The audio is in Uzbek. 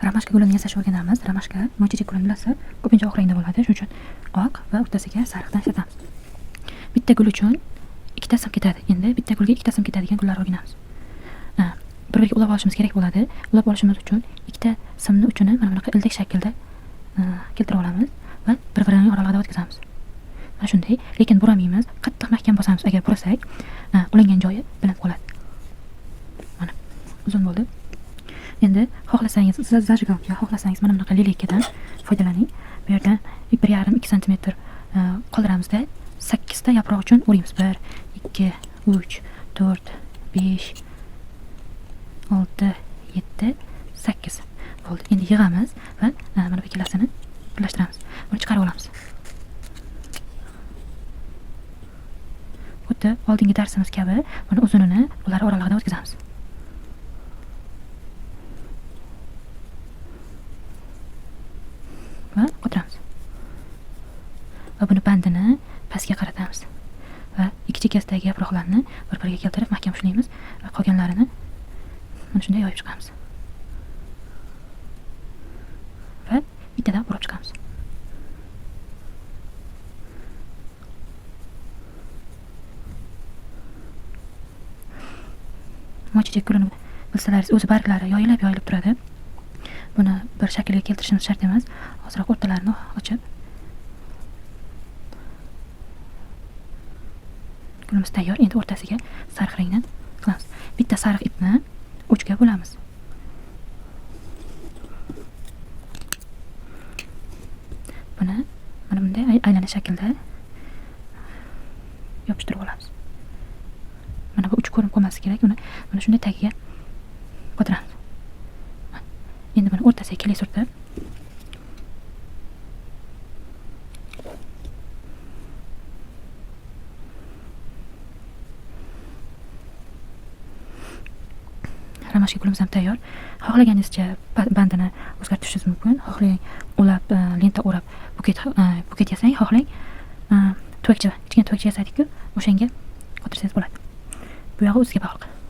Ramashka gulini yasashni o'rganamiz. Ramashka mo'ychechak gulini bilasizlar, ko'pincha oq rangda bo'ladi. Shuning uchun oq va o'rtasiga sariqdan ishlatamiz. Bitta gul uchun ikkita sim ketadi. Endi bitta gulga ikkita sim ketadigan gullar o'rganamiz. Bir-biriga ulab olishimiz kerak bo'ladi. Ulab olishimiz uchun ikkita simni uchini mana bunaqa ildik shaklda keltirib olamiz va bir-birining oralig'ida o'tkazamiz. Mana shunday, lekin buramaymiz. Qattiq mahkam bosamiz. Agar burasak, ulangan joyi bilinib qoladi. Mana uzun bo'ldi. Endi xohlasangiz, siz zajiganga xohlasangiz mana bunaqa lileykadan foydalaning. Bu yerdan 1,5-2 sm qoldiramizda 8 ta yaproq uchun o'raymiz. 1, 2, 3, 4, 5, 6, 7, 8 bo'ldi. Endi yig'amiz va mana bu ikkalasini birlashtiramiz. Buni chiqarib olamiz. Xuddi oldingi darsimiz kabi buni uzunini ular oralig'ida o'tkazamiz. Va qotiramiz. Va buni bandini pastga qaratamiz. Va ikki chekkasidagi yaproqlarni bir-biriga keltirib mahkam ushlaymiz va qolganlarini mana shunday yoyib chiqamiz. Va bittadan urib chiqamiz. Mo'ychechak gulini bilsalaringiz, o'zi barglari yoyilib turadi. Buni bir shaklga keltirishimiz shart emas. Hozirroq o'rtalarini ochib gulimiz tayyor. Endi o'rtasiga sariq rangdan qilamiz. Bitta sariq ipni uchga bo'lamiz. Buni mana bunday aylana shaklda yopishtirib olamiz. Mana bu uch ko'rinib qolmasi kerak. Uni mana shunday tagiga qotiramiz. Endi buni o'rtasiga kelay surtib ramashka gulimiz ham tayyor. Xohlaganingizcha bandini o'zgartirishingiz mumkin. Xohlang ulab lenta o'rab buket yasang, xohlang tuvakcha, kichkina tuvakcha yasadik-ku, o'shanga qotirsangiz bo'ladi. Bu yog'i o'ziga bog'liq.